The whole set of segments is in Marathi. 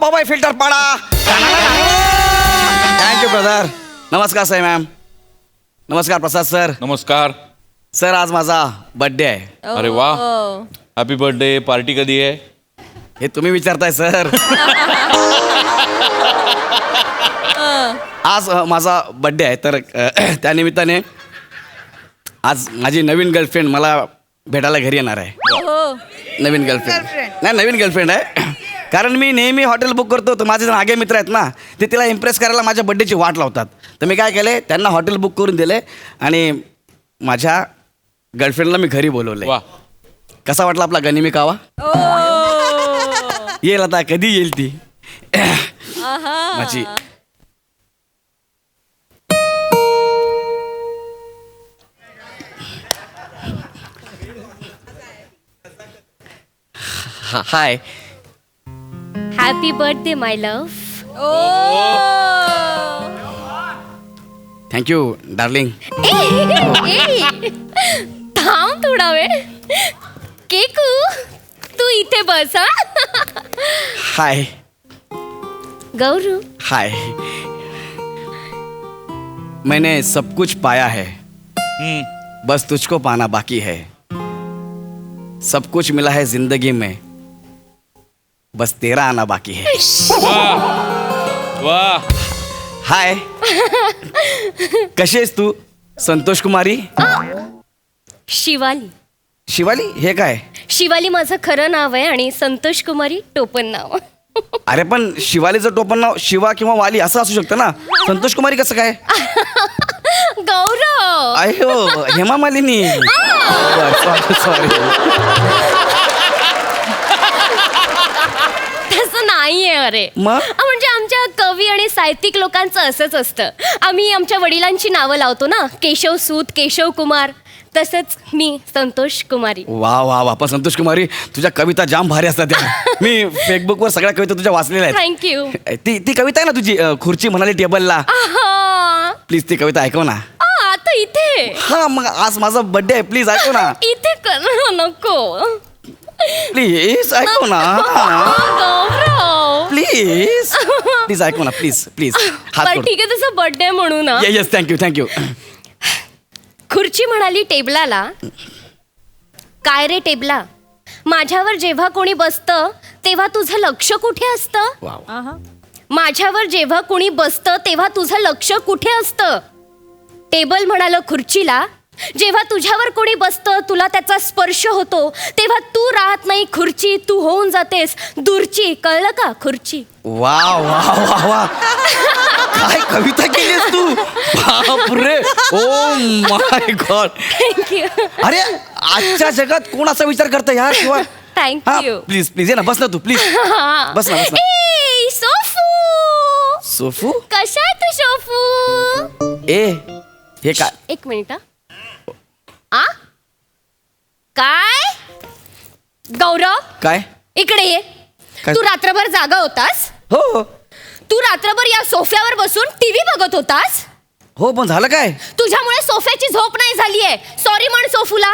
ओ भाई फिल्टर पाडा. Thank you brother. नमस्कार साई मॅम. नमस्कार प्रसाद सर. नमस्कार सर आज माझा बर्थडे आहे. अरे वा हॅपी बर्थडे. पार्टी कधी आहे? हे तुम्ही विचारताय सर. आज माझा बर्थडे आहे तर त्यानिमित्ताने आज माझी नवीन गर्लफ्रेंड मला भेटायला घरी येणार आहे. नवीन गर्लफ्रेंड नाही, नवीन गर्लफ्रेंड आहे. कारण मी नेहमी हॉटेल बुक करतो तर माझे आगे मित्र आहेत ना, ते तिला इम्प्रेस करायला माझ्या बड्डेची वाट लावतात. तर मी काय केले, त्यांना हॉटेल बुक करून दिले आणि माझ्या गर्लफ्रेंडला मी घरी बोलवले. वा कसा वाटला आपला गनिमी कावा? येईल आता, कधी येईल ती माझी. हाय. हॅपी बर्थडे माय लव्ह. Thank you darling. थांब थोडा वेळ. केकू तू इथे बस. हाय. गौरू हाय. मैंने सब कुछ पाया है, बस तुझको पाना बाकी है. सब कुछ मिला है जिंदगी में, बस तेरा आना बाकी है. वा हाय. कशी आहेस तू संतोष कुमारी? शिवाली. शिवाली हे काय? शिवाली माझं खरं नाव आहे आणि संतोष कुमारी टोपण नाव. अरे पण शिवालीचं टोपण नाव शिवा किंवा वाली असं असू शकतं ना, संतोष कुमारी कसं काय? गौरव. अयो हेमा मालिनी. सॉरी. तसं नाहीये. अरे मग? म्हणजे आमच्या कवी आणि साहित्यिक लोकांचं असंच असतं. आम्ही आमच्या वडिलांची नावं लावतो ना, केशव सूत, केशव कुमार. तसंच मी संतोष कुमारी. वा वा वा. पण संतोष कुमारी तुझ्या कविता जाम भारी असतात त्या. मी फेसबुकवर सगळ्या कविता तुझ्या वाचलेल्या आहेत. थँक्यू. ती कविता आहे ना तुझी, खुर्ची म्हणाली टेबलला. प्लीज ती कविता ऐकव ना. आता इथे. हा मग आज माझा बर्थडे आहे, प्लीज ऐकव ना. इथे कर. नको प्लीज ऐकव ना. गौरव. प्लीज प्लीज ऐकव ना. प्लीज प्लीज हात बरं जोड. ठीक आहे, तुझा बर्थडे म्हणू ना. Yes thank you thank you. खुर्ची म्हणाली टेबलाला, काय रे टेबला, माझ्यावर जेव्हा कोणी बसतं तेव्हा तुझं लक्ष कुठे असतं? वा. माझ्यावर जेव्हा कोणी बसतं तेव्हा तुझं लक्ष कुठे असतं? टेबल म्हणालं खुर्चीला, जेव्हा तुझ्यावर कोणी बसतं तुला त्याचा स्पर्श होतो तेव्हा तू राहत नाही खुर्ची, तू होऊन जातेस दूरची. कळलं का खुर्ची? वा वा वा वा. काय कविता केलीस तू. बापरे. Oh my God. थँक्यू. अरे आजच्या जगात कोण असा विचार करतं यार किंवा. थँक्यू. प्लीज प्लीज ये ना, बस ना तू प्लीज. बस ना. ए सोफू. सोफू. कशा आहे तू सोफू? ए हे काय? एक मिनिट. आ काय? गौरव काय इकडे ये. काय? तू रात्रभर जागा होतास? हो तू रात्रभर या सोफ्यावर बसून टीव्ही बघत होतास? हो पण झालं काय? तुझ्यामुळे सोफ्याची झोप नाही झालीये. सॉरी म्हण सोफूला.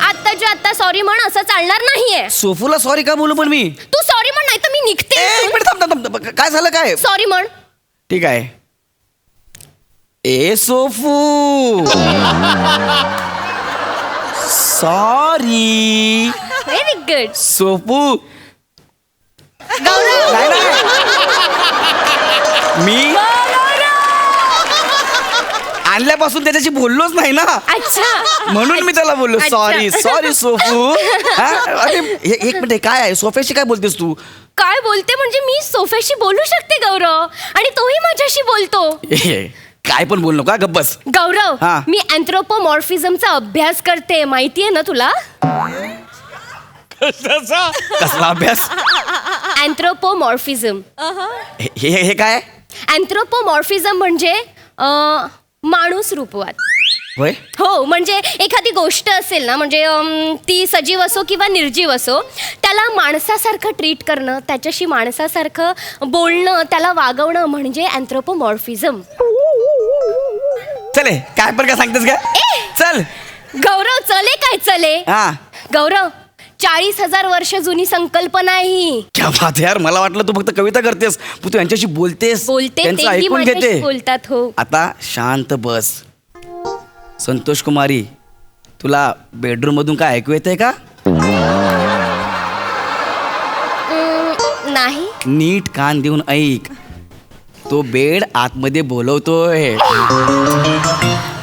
आत्ताच्या आत्ता सॉरी म्हण, असं चालणार नाहीये. सोफूला सॉरी का बोलू पण मी? तू सॉरी म्हण, नाही तर मी निघते. एक मिनिट थांब थांब थांब. काय झालं काय? सॉरी म्हण. ठीक आहे. ए Sofu sorry. Very good. Sofu. Gaurav. नाही नाही. मी आणल्यापासून त्याच्याशी बोललोच नाही ना, अच्छा म्हणून मी त्याला बोललो अच्छा. Sorry sorry Sofu. अरे एक मिनिट, काय आहे सोफ्याशी काय बोलतेस तू? काय बोलते म्हणजे मी सोफ्याशी बोलू शकते गौरव, आणि तोही माझ्याशी बोलतो. काय पण बोल नका, गप्प बस. गौरव हा. मी अँथ्रोपोमॉर्फिझमचा अभ्यास करते, माहितीये ना तुला? कसला अभ्यास? अँथ्रोपोमॉर्फिझम. हे काय? अँथ्रोपोमॉर्फिझम म्हणजे माणूस रूपवाद. होय. हो, म्हणजे एखादी गोष्ट असेल ना, म्हणजे ती सजीव असो किंवा निर्जीव असो, त्याला माणसासारखं ट्रीट करणं, त्याच्याशी माणसासारखं बोलणं, त्याला वागवणं म्हणजे अँथ्रोपोमॉर्फिझम. चले काय पण काय सांगतेस का? चल गौरव चले काय चले? हा. गौरव 40,000 वर्ष जुनी संकल्पना आहे ही. क्या बात आहे यार, मला वाटलं तू फक्त कविता करतेस, तू यांच्याशी बोलतेस, बोलते त्यांचं तेही ऐकून माझ्याशी घेते. बोलतात. हो. आता शांत बस. संतोष कुमारी, तुला बेडरूम मधून काय ऐकू येतंय का? नाही. नीट कान देऊन ऐक. तो बेड आतमध्ये बोलवतोय.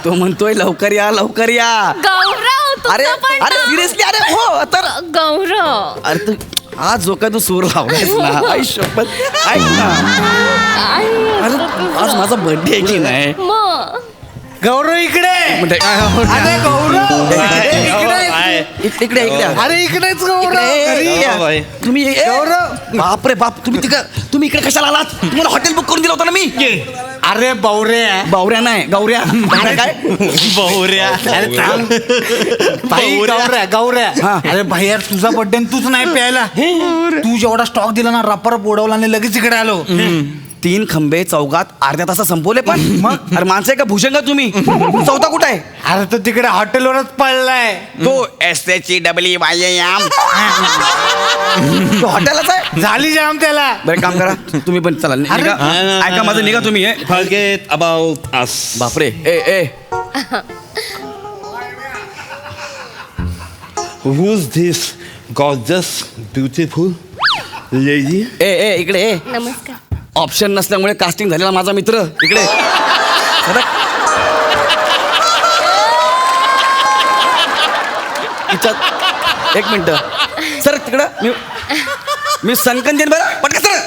तो म्हणतोय लवकर या, लवकर या. गौरव, अरे तुझं पण अरे ना. सिरियसली, अरे हो तर गौरव, अरे तू आज जो काय तू सूर लावलायस ना, आई शपथ, ऐक ना. अरे आज माझा बर्थडे आहे की नाही? मग गौरव इकडे. म्हणजे अरे गौरव इकडे इकडे इकडे. अरे इकडेच गौरव. इकडे या. तुम्ही गौरव. बाप रे बाप, तुम्ही इकडे कशाला आलात? तुम्हाला हॉटेल बुक करून दिलं होतं ना मी. अरे बावरे. बावऱ्या नाही, गौऱ्या. काय बहुऱ्या. अरे थांब. भाई गौऱ्या गौऱ्या. हा. अरे भाई यार, तुझा बर्थडे तूच नाही प्यायला. तू जेवढा स्टॉक दिला ना, रप्पा उडवला आणि लगेच इकडे आलो. 3 खंबे चौकात अर्ध्या तासात संपवले. पण मग अरे माणसं आहे का भूषण का तुम्ही? चौथा कुठं आहे? अरे तो तिकडे हॉटेलवरच पडलाय. तो SHEWYAM. तो हॉटेलच आहे. झाली जाम त्याला. बरं काम करा, तुम्ही पण चला निघा. ऐका माझं, निघा तुम्ही. Forget about us. बापरे. ए Who's this gorgeous, beautiful lady? ए इकडे ए. नमस्कार. ऑप्शन नसल्यामुळे कास्टिंग झालेला माझा मित्र इकडे. सरक. हिच्यात- एक मिनिट सर, तिकडं मी सनकन देईन बरं, पटकन सर.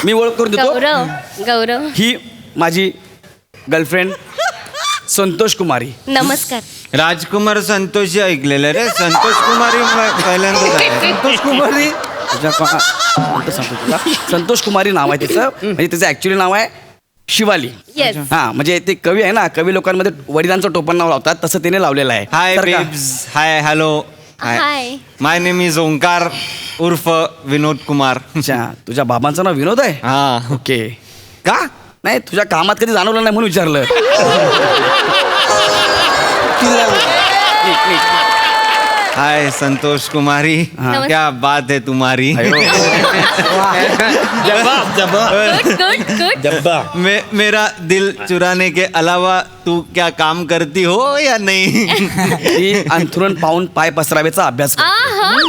मी ओळख करून देतो. गौरव, ही माझी गर्लफ्रेंड संतोष कुमारी. नमस्कार. राजकुमार संतोषी ऐकलेलं रे. संतोष कुमारी पहिल्यांदा संतोष कुमारी. तुझ्या कोणतं सांगतो तुला? संतोष कुमारी नाव आहे तिचं. म्हणजे तिचं ॲक्च्युली नाव आहे शिवाली. येस. हा, म्हणजे ते कवी आहे ना, कवी लोकांमध्ये वडिलांचं टोपण नाव लावतात, तसं तिने लावलेलं आहे. हाय तर का? Babes. Hi hello. Hi. My name is Omkar उर्फ विनोद कुमार. अच्छा, तुझ्या बाबांचं नाव विनोद आहे? हा. ओके. का? नाही, तुझ्या कामात कधी जाणवलं नाही म्हणून विचारलं. हाय संतोष कुमारी. नमस्कार. क्या बात है तुम्हारी. जवाब जवाब गुड गुड. जवाब. मेरा दिल चुराने के अलावा तू क्या काम करती हो या नहीं. ती अंथरुण पाहून पाय पसरावेचा अभ्यास कर.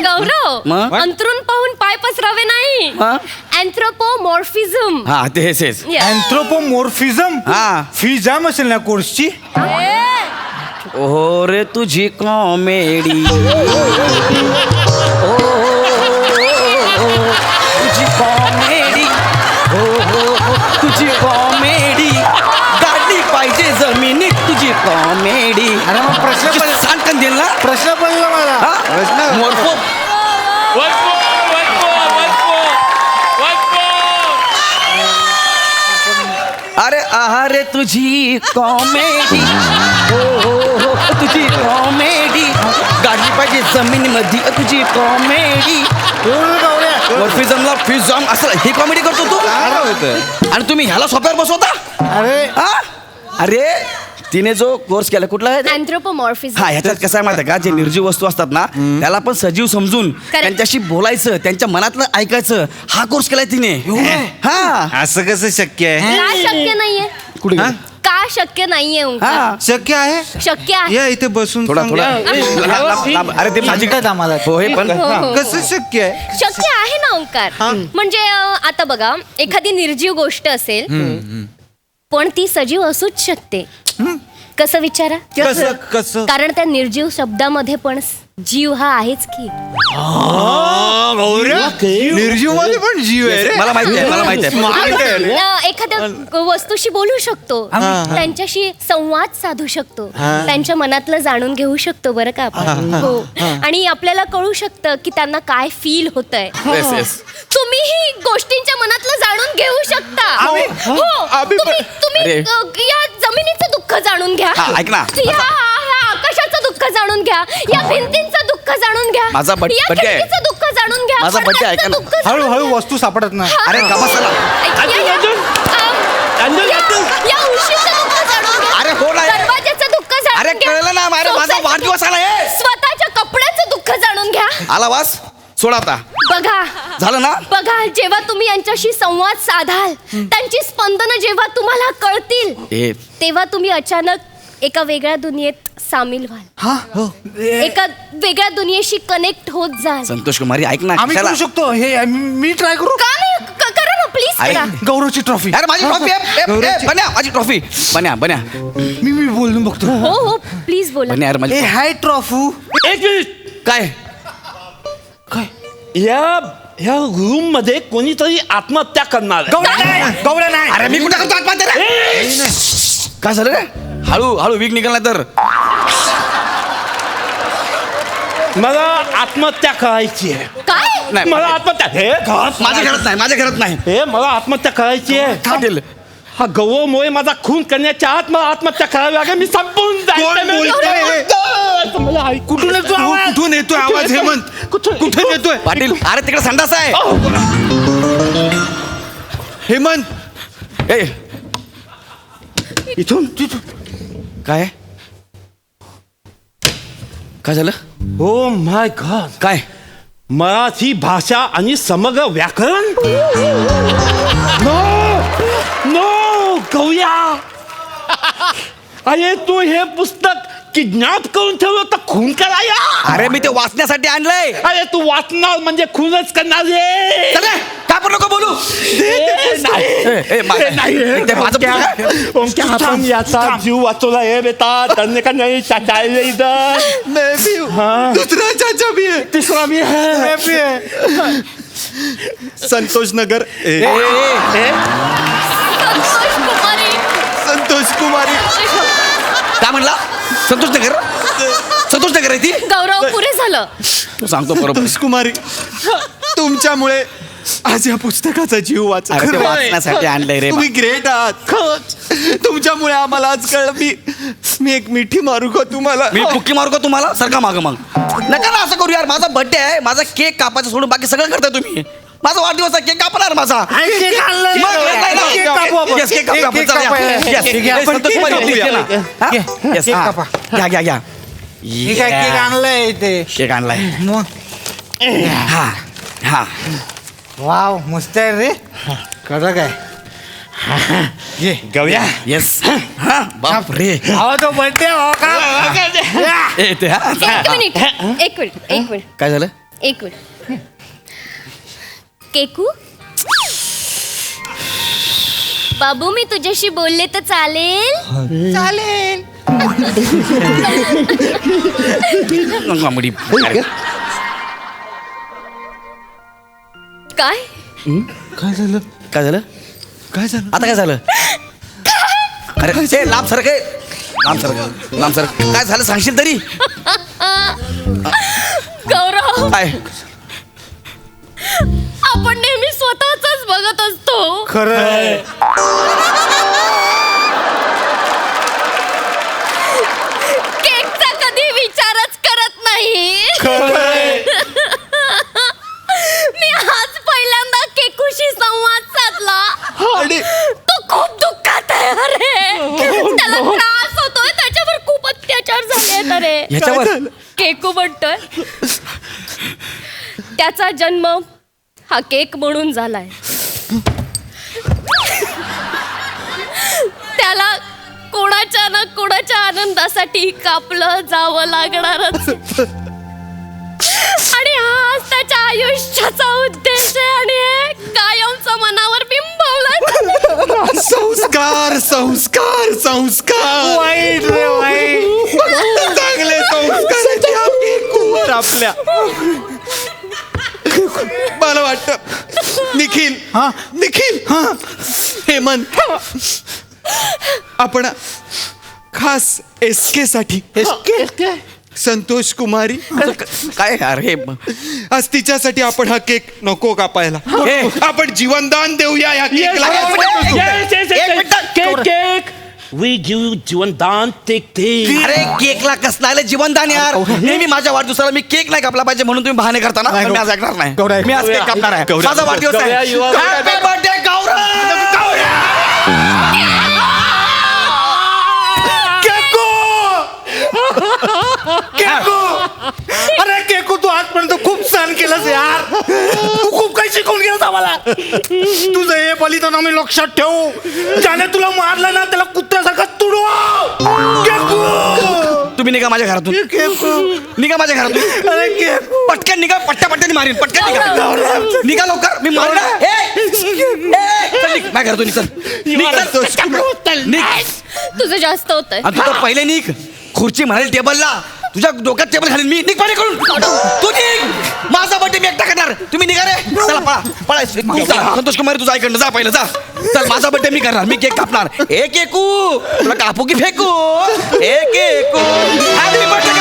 गौरव, मग? अंतरून पाहून पाय पसरावे नाही. मग? अँथ्रोपोमॉर्फिझम. हा, ते हेच. अँथ्रोपोमॉर्फिझम. हा. फी जाम असेल ना कोर्सची. ओहो रे तुझी कॉमेडी. ओ तुझी कॉमेडी. हो तुझी कॉमेडी. गाडी पाहिजे जमिनीत तुझी कॉमेडी. अरे मग प्रश्न पडला. सांगता देईल ना? प्रश्न पडला मला. हा? मोरफो. One more. अरे आहा रे तुझी कॉमेडी. हो तुझी कॉमेडी. गाडी पाहिजे जमिनीमध्ये तुझी कॉमेडी. मोर्फिझमला फिझम असं ही कॉमेडी करतो तू. आणि तुम्ही ह्याला सोप्यावर बसवता. अरे हा? अरे तिने जो कोर्स केला कुठला आहे? अँथ्रोपोमॉर्फिझम. हा, ह्याच्यात कसं आहे माहिती आहे का, जे निर्जीव वस्तू असतात ना, त्याला पण सजीव समजून त्यांच्याशी बोलायचं, त्यांच्या मनातलं ऐकायचं, हा कोर्स केलाय तिने. हा. असं कसं शक्य आहे. का शक्य नाहीये? कुठे हा? का शक्य नाहीये ओंकार? हा. शक्य आहे. शक्य आहे. या इथे बसून थोडा सांगा. अरे ते माझी काय आम्हाला. हो हे पण हो, हो. कसं शक्य आहे. शक्य आहे ना ओंकार. म्हणजे आता बघा, एखादी निर्जीव गोष्ट असेल पण ती सजीव असूच शकते. कसं विचारा? कसं कसं. कारण त्या निर्जीव शब्दामध्ये पण जीव हा आहेच की. निर्जीव मध्ये पण जीव आहे रे. मला माहिती आहे. एखाद्या वस्तूशी बोलू शकतो, त्यांच्याशी संवाद साधू शकतो, त्यांच्या मनातलं जाणून घेऊ शकतो बरं का आपण. हो. आणि आपल्याला कळू शकतं की त्यांना काय फील होतंय. Yes, yes. तुम्हीही गोष्टींच्या मनातलं जाणून घेऊ शकता. हो. तुम्ही अरे. या जमिनीचं दुःख जाणून घ्या. हा, ऐक ना. या आकाशाचं दुःख जाणून घ्या. या भिंतींचं दुःख जाणून घ्या. माझा या birthday आहे. खिडकीचं दुःख जाणून घ्या. माझा birthday आहे, ऐका ना. पडद्याचं दुःख जाणून हळूहळू वस्तू सापडत नाही. अरे कमाल. या उशीचं दुःख जाणून घ्या. अरे हो ना. दरवाजाचं दुःख जाणून अरे घ्या. कळलं ना, अरे माझा वाढदिवस आला आहे. स्वतःच्या कपड्याचं दुःख जाणून घ्या. आला वास सोडा आता बघा झालं ना बघा, जेव्हा तुम्ही यांच्याशी संवाद साधाल, त्यांची स्पंदनं जेव्हा तुम्हाला कळतील, ए तेव्हा तुम्ही अचानक एका वेगळ्या दुनियेत सामील व्हाल. हा हो एका वेगळ्या दुनियेशी कनेक्ट होत जाल. संतोष कुमारी ऐक ना आम्ही कशाला? करू शकतो हे मी ट्राय करू का नाही करा ना प्लीज अरे, करा. गौरवची ट्रॉफी अरे माझी ट्रॉफी बन्या माझी ट्रॉफी बन्या बन्या मी बोलून बघतो हो हो प्लीज बोला. बन्या यार माझी ए हाय ट्रॉफू एक मिनिट. काय ह्या रूम मध्ये कोणीतरी आत्महत्या करणार आहे. गौऱ्या नाही अरे मी कुठे करतो आत्महत्या रे? काय झालं रे हळू हळू वीक निघाला तर मला आत्महत्या करायची आहे. काय नाही मला आत्महत्या माझ्या घरात नाही माझ्या घरात नाही हे मला आत्महत्या करायची आहे. पाटील हा गौरवमुळे माझा खून करण्याच्या आत मला आत्महत्या करावी लागेल. मी संपून कुठून येतो आवाज? कुठून येतोय आवाज हेमंत कुठून येतोय पाटील अरे तिकडे संडास आहे हेमंत ए इथून काय काय झालं ओ माय गॉड, काय मराठी भाषा आणि समग्र व्याकरण. नो नो गौया, अरे तू हे पुस्तक किडनॅप करून ठेवलं तर खून कराया. अरे मी ते वाचण्यासाठी आणलंय अरे तू वाचणार म्हणजे खूनच करणार रे. चले काय पण नको बोलू ते माझं पुस्तक आहे. आपण याचा जीव वाचवला हे बेटा. त्यांनी का नाही चाचायला इथं दुसरा चाचा भी है तिसरा मी आहे. संतोष नगर संतोष कुमारी. संतोष कुमारी काय म्हणला संतोष नगर आहे ती गौरव पुरे झालं. तू सांगतो बरोबर संतोष कुमारी तुमच्यामुळे आज या पुस्तकाचा जीव वाचला. अरे ते खरं आहे. वाचण्यासाठी आणलंय रे तुम्ही ग्रेट आहात खरंच. तुमच्यामुळे आम्हाला आज कळलं. मी एक मिठी मारू का तुम्हाला मी बुक्की मारू का तुम्हाला सारखा माग मग नका ना असं करू यार. माझा बर्थडे आहे माझा केक कापायचं सोडून बाकी सगळं करताय तुम्ही. माझा वाढदिवस आहे केक कापणार माझा मग नाही ना. केक कापू आपण. Yes, केक कापू आपण. केक चला, या. कापायला. Yes, केक yes, आपण संतोष केक कुमारी, कापूया. ये ना. हा? Yes, केक हा. कापा. घ्या हे काय केक आणलंय इथे केक आणलाय मग हा हा वाव मस्त आहे रे खरं काय ये गौया येस हा बाप रे अहो तो बर्थडे हो का ए, ते हा एक मिनिट काय झालं एक मिनिट. केकू बाबू मी तुझ्याशी बोलले तर चालेल. चालेल अंगामडी. काय काय झालं काय झालं काय झालं आता काय झालं अरे ते लांब सर काय लांब सर काय झालं सांगशील तरी गौरव काय आपण नेहमी स्वतःच बघत असतो. खरं केकचा कधी विचारच करत नाही. मी आज पहिल्यांदा केकूशी संवाद साधला. तो खूप दुःखात आहे अरे. त्याला त्रास होतोय त्याच्यावर खूप अत्याचार झाले अरे. ह्याच्यावर केकू म्हणतोय त्याचा जन्म हा केक म्हणून झालाय. त्याला कोणाच्या ना कोणाच्या आनंदासाठी कापलं जावं लागणारच. आणि हाच त्याच्या आयुष्याचा उद्देश आहे आणि हे कायमचं मनावर बिंबवलं. संस्कार संस्कार संस्कार वाईट रे वाईट चांगले संस्कार आहेत या केकवर आपल्या. मला वाटतं निखिल हेमंत आपण खास एसके साठी संतोष कुमारी काय अरे आज तिच्यासाठी आपण हा केक नको कापायला. आपण जीवनदान देऊया या केकला. केक वी गिव्ह जीवनदान टेक अरे केकला कसं आलं जीवनदान यार नेहमी माझ्या वाढदिवसाला मी केक नाही कापला पाहिजे म्हणून तुम्ही बहाणे करता ना मी आज ऐकणार नाही. मी आज केक कापणार आहे माझा वाढदिवस आहे. Happy birthday, केकू अरे केकू तू आजपर्यंत खूप नकोस आम्हाला. तुझं हे बलिदान आम्ही लक्षात ठेवू. ज्याने तुला मारलं ना त्याला कुत्र्यासारखा तुडवा. तुम्ही निघा माझ्या घरातून, निघा माझ्या घरातून. अरे केकू. पटकन निघा, पट्ट्याने मारीन. पटकन निघा, निघा लवकर. मी मारू ना. चल निघ माझ्या घरातून. चल निघ. तुझं जास्त होतंय. आणि तुझं पहिले निघ. खुर्ची म्हणाल टेबलला, तुझ्या डोक्यात टेबल घालीन मी. निघ पाणी करून. तू निघ. माझा बर्थडे मी एकटा करणार. तुम्ही निघा रे. चला पळा पळा. संतोष कुमार तुझा ऐकडनं जा पहिलं जा. चल माझा बर्थडे मी करणार. मी केक कापणार. एक एकू तुला कापू की फेकू. एक एकू. आज मी birthday